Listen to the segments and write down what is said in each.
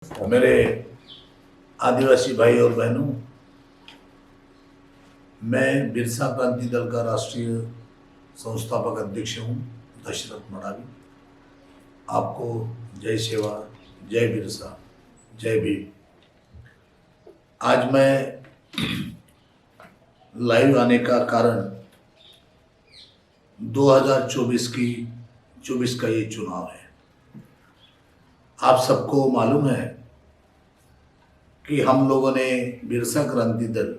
मेरे आदिवासी भाई और बहनों, मैं बिरसा क्रांति दल का राष्ट्रीय संस्थापक अध्यक्ष हूँ, दशरथ मडावी। आपको जय सेवा, जय बिरसा, जय भीम। आज मैं लाइव आने का कारण 2024 का ये चुनाव है। आप सबको मालूम है कि हम लोगों ने बिरसा क्रांति दल,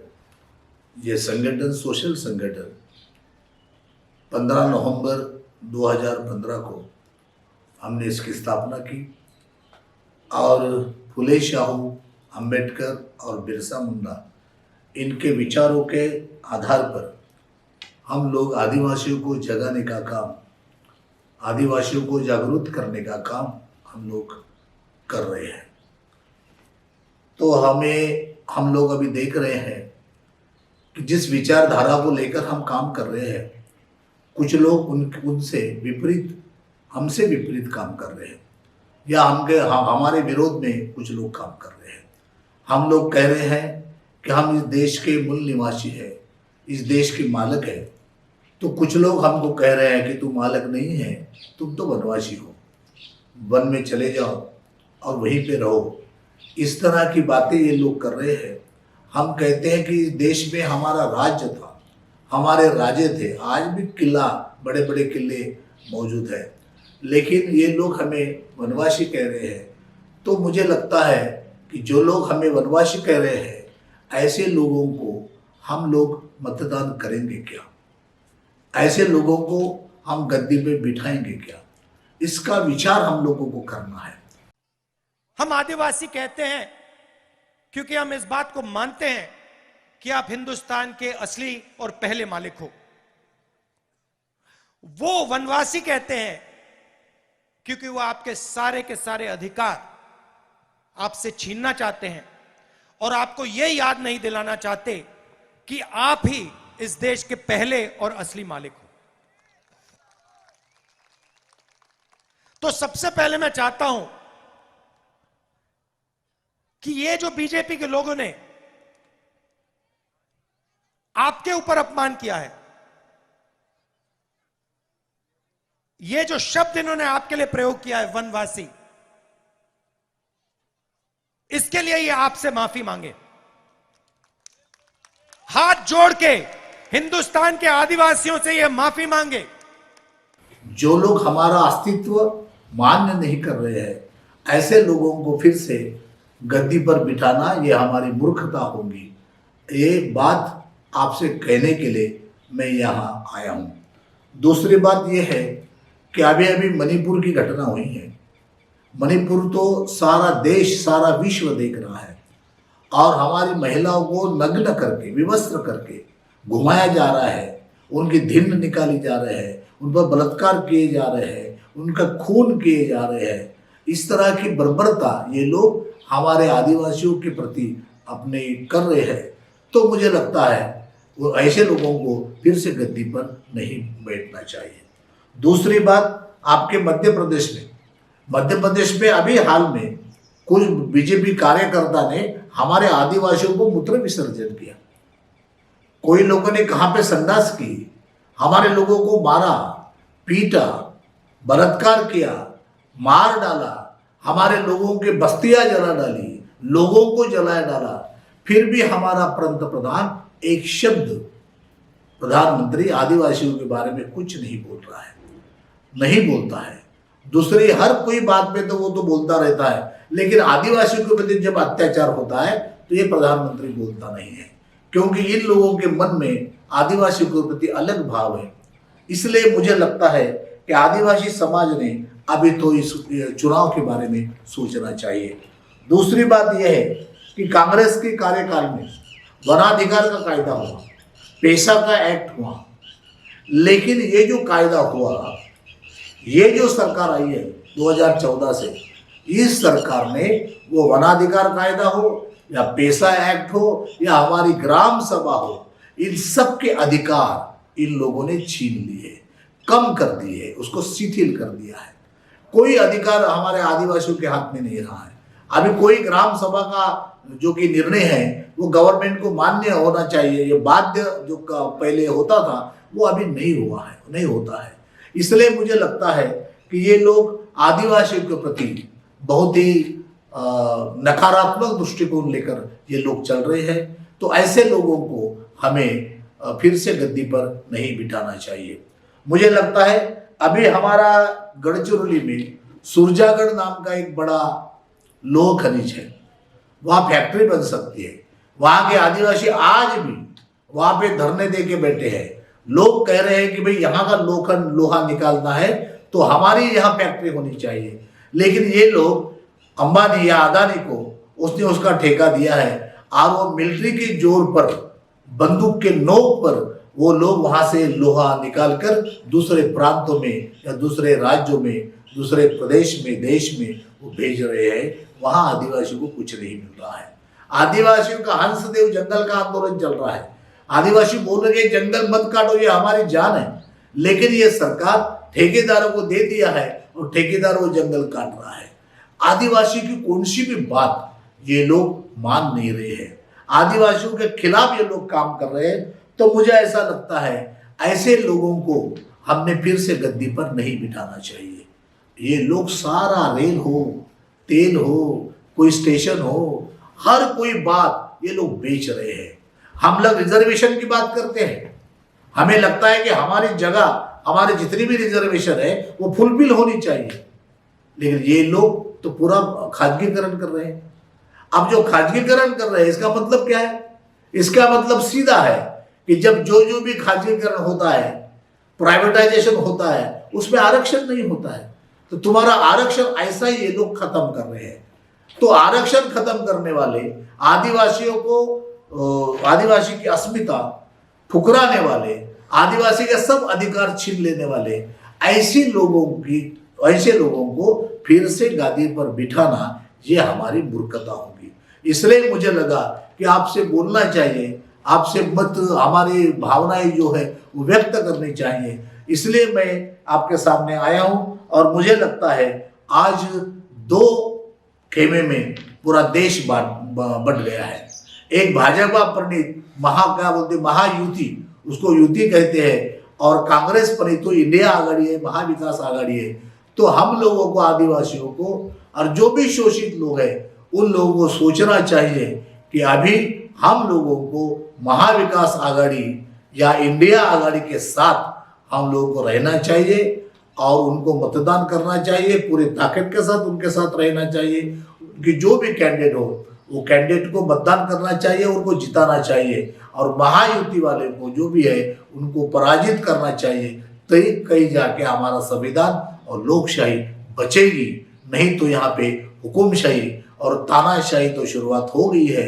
ये संगठन, सोशल संगठन 15 नवंबर 2015 को हमने इसकी स्थापना की और फुले शाहू, अंबेडकर और बिरसा मुंडा, इनके विचारों के आधार पर हम लोग आदिवासियों को जगाने का काम, आदिवासियों को जागरूक करने का काम हम लोग कर रहे हैं। तो हम लोग अभी देख रहे हैं कि जिस विचारधारा को लेकर हम काम कर रहे हैं, कुछ लोग हमसे विपरीत काम कर रहे हैं, या हमारे विरोध में कुछ लोग काम कर रहे हैं। हम लोग कह रहे हैं कि हम इस देश के मूल निवासी हैं, इस देश के मालिक हैं। तो कुछ लोग हमको कह रहे हैं कि तुम मालिक नहीं है, तुम तो वनवासी हो, वन में चले जाओ और वहीं पे रहो। इस तरह की बातें ये लोग कर रहे हैं। हम कहते हैं कि इस देश में हमारा राज्य था, हमारे राजे थे, आज भी किला, बड़े बड़े किले मौजूद है, लेकिन ये लोग हमें वनवासी कह रहे हैं। तो मुझे लगता है कि जो लोग हमें वनवासी कह रहे हैं, ऐसे लोगों को हम लोग मतदान करेंगे क्या? ऐसे लोगों को हम गद्दी पे बिठाएंगे क्या? इसका विचार हम लोगों को करना है। हम आदिवासी कहते हैं क्योंकि हम इस बात को मानते हैं कि आप हिंदुस्तान के असली और पहले मालिक हो। वो वनवासी कहते हैं क्योंकि वो आपके सारे के सारे अधिकार आपसे छीनना चाहते हैं और आपको यह याद नहीं दिलाना चाहते कि आप ही इस देश के पहले और असली मालिक हो। तो सबसे पहले मैं चाहता हूं कि ये जो बीजेपी के लोगों ने आपके ऊपर अपमान किया है, ये जो शब्द इन्होंने आपके लिए प्रयोग किया है वनवासी, इसके लिए ये आपसे माफी मांगे, हाथ जोड़ के हिंदुस्तान के आदिवासियों से ये माफी मांगे। जो लोग हमारा अस्तित्व मान्य नहीं कर रहे हैं, ऐसे लोगों को फिर से गद्दी पर बिठाना, ये हमारी मूर्खता होगी। ये बात आपसे कहने के लिए मैं यहाँ आया हूँ। दूसरी बात ये है कि अभी अभी मणिपुर की घटना हुई है। मणिपुर तो सारा देश, सारा विश्व देख रहा है और हमारी महिलाओं को नग्न करके, विवस्त्र करके घुमाया जा रहा है, उनकी धिन्न निकाली जा रहे हैं, उन पर बलात्कार किए जा रहे हैं, उनका खून किए जा रहे हैं। इस तरह की बर्बरता ये लोग हमारे आदिवासियों के प्रति अपने कर रहे हैं। तो मुझे लगता है वो ऐसे लोगों को फिर से गद्दी पर नहीं बैठना चाहिए। दूसरी बात, आपके मध्य प्रदेश में अभी हाल में कुछ बीजेपी कार्यकर्ता ने हमारे आदिवासियों को मूत्र विसर्जन किया। कोई लोगों ने कहाँ पे संडास की, हमारे लोगों को मारा, पीटा, बलात्कार किया, मार डाला, हमारे लोगों के बस्तियां जला डाली, लोगों को जलाया डाला। फिर भी हमारा पंत प्रधान एक शब्द, प्रधानमंत्री, आदिवासियों के बारे में कुछ नहीं बोल रहा है, नहीं बोलता है। दूसरी हर कोई बात में तो वो तो बोलता रहता है, लेकिन आदिवासियों के प्रति जब अत्याचार होता है तो ये प्रधानमंत्री बोलता नहीं है, क्योंकि इन लोगों के मन में आदिवासियों के प्रति अलग भाव है। इसलिए मुझे लगता है कि आदिवासी समाज ने अभी तो इस चुनाव के बारे में सोचना चाहिए। दूसरी बात यह है कि कांग्रेस के कार्यकाल में वनाधिकार का कायदा हुआ, पेशा का एक्ट हुआ, लेकिन ये जो कायदा हुआ, ये जो सरकार आई है 2014 से, इस सरकार ने वो वनाधिकार कायदा हो या पेशा एक्ट हो या हमारी ग्राम सभा हो, इन सब के अधिकार इन लोगों ने छीन लिए, कम कर दिए, उसको शिथिल कर दिया है। कोई अधिकार हमारे आदिवासियों के हाथ में नहीं रहा है। अभी कोई ग्राम सभा का जो कि निर्णय है वो गवर्नमेंट को मान्य होना चाहिए, ये बाध्य जो पहले होता था वो अभी नहीं हुआ है, नहीं होता है। इसलिए मुझे लगता है कि ये लोग आदिवासियों के प्रति बहुत ही नकारात्मक दृष्टिकोण लेकर ये लोग चल रहे हैं। तो ऐसे लोगों को हमें फिर से गद्दी पर नहीं बिठाना चाहिए। मुझे लगता है अभी हमारा गढ़चिरौली में सुरजागढ़ नाम का एक बड़ा लोह खनिज है, वहाँ फैक्ट्री बन सकती है। वहाँ के आदिवासी आज भी वहाँ पे धरने दे के बैठे हैं। लोग कह रहे हैं कि भाई यहाँ का लोहा निकालना है तो हमारी यहाँ फैक्ट्री होनी चाहिए, लेकिन ये लोग अंबानी या अदानी को उसने उसका ठेका दिया है और वो मिलिट्री के जोर पर, बंदूक के नोक पर वो लोग वहां से लोहा निकालकर दूसरे प्रांतों में या दूसरे राज्यों में, दूसरे प्रदेश में, देश में वो भेज रहे हैं। वहां आदिवासियों को कुछ नहीं मिल रहा है। आदिवासियों का हंसदेव जंगल का आंदोलन चल रहा है। आदिवासी बोल रहे हैं जंगल मत काटो, ये हमारी जान है, लेकिन ये सरकार ठेकेदारों को दे दिया है और ठेकेदार वो जंगल काट रहा है। आदिवासी की कौन सी भी बात ये लोग मान नहीं रहे हैं, आदिवासियों के खिलाफ ये लोग काम कर रहे हैं। तो मुझे ऐसा लगता है ऐसे लोगों को हमने फिर से गद्दी पर नहीं बिठाना चाहिए। ये लोग सारा रेल हो, तेल हो, कोई स्टेशन हो, हर कोई बात ये लोग बेच रहे हैं। हम लोग रिजर्वेशन की बात करते हैं, हमें लगता है कि हमारी जगह, हमारे जितनी भी रिजर्वेशन है वो फुलफिल होनी चाहिए, लेकिन ये लोग तो पूरा खाजगीकरण कर रहे हैं। अब जो खाजगीकरण कर रहे हैं इसका मतलब क्या है? इसका मतलब सीधा है कि जब जो भी खाजगीकरण होता है, प्राइवेटाइजेशन होता है, उसमें आरक्षण नहीं होता है, तो तुम्हारा आरक्षण ऐसा ही ये लोग खत्म कर रहे हैं। तो आरक्षण खत्म करने वाले, आदिवासियों को, आदिवासी की अस्मिता ठुकराने वाले, आदिवासी के सब अधिकार छीन लेने वाले ऐसे लोगों को फिर से गादी पर बिठाना ये हमारी मूर्खता होगी। इसलिए मुझे लगा कि आपसे बोलना चाहिए, आपसे मत, हमारी भावनाएं जो है वो व्यक्त करनी चाहिए। इसलिए मैं आपके सामने आया हूं और मुझे लगता है आज दो खेमे में पूरा देश बट गया है। एक भाजपा प्रणीत क्या बोलते महायुति, उसको युति कहते हैं, और कांग्रेस प्रणीत तो इंडिया आघाड़ी है, महाविकास आघाड़ी है। तो हम लोगों को, आदिवासियों को और जो भी शोषित लोग हैं उन लोगों को सोचना चाहिए कि अभी हम लोगों को महाविकास आघाड़ी या इंडिया आघाड़ी के साथ हम लोगों को रहना चाहिए और उनको मतदान करना चाहिए, पूरे ताकत के साथ उनके साथ रहना चाहिए। कि जो भी कैंडिडेट हो वो कैंडिडेट को मतदान करना चाहिए, उनको जिताना चाहिए, और महायुति वाले को जो भी है उनको पराजित करना चाहिए। तो ही कहीं जाके हमारा संविधान और लोकशाही बचेगी, नहीं तो यहाँ पे हुकुमशाही और तानाशाही तो शुरुआत हो गई है।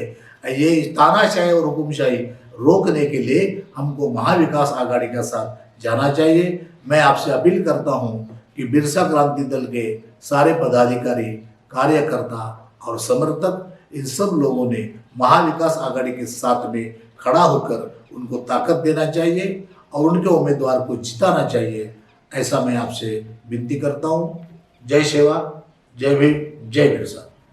ये तानाशाही और हुकुमशाही रोकने के लिए हमको महाविकास आघाड़ी का साथ जाना चाहिए। मैं आपसे अपील करता हूँ कि बिरसा क्रांति दल के सारे पदाधिकारी, कार्यकर्ता और समर्थक, इन सब लोगों ने महाविकास आघाड़ी के साथ में खड़ा होकर उनको ताकत देना चाहिए और उनके उम्मीदवार को जिताना चाहिए। ऐसा मैं आपसे विनती करता हूँ। जय सेवा, जय भीम, जय बिरसा।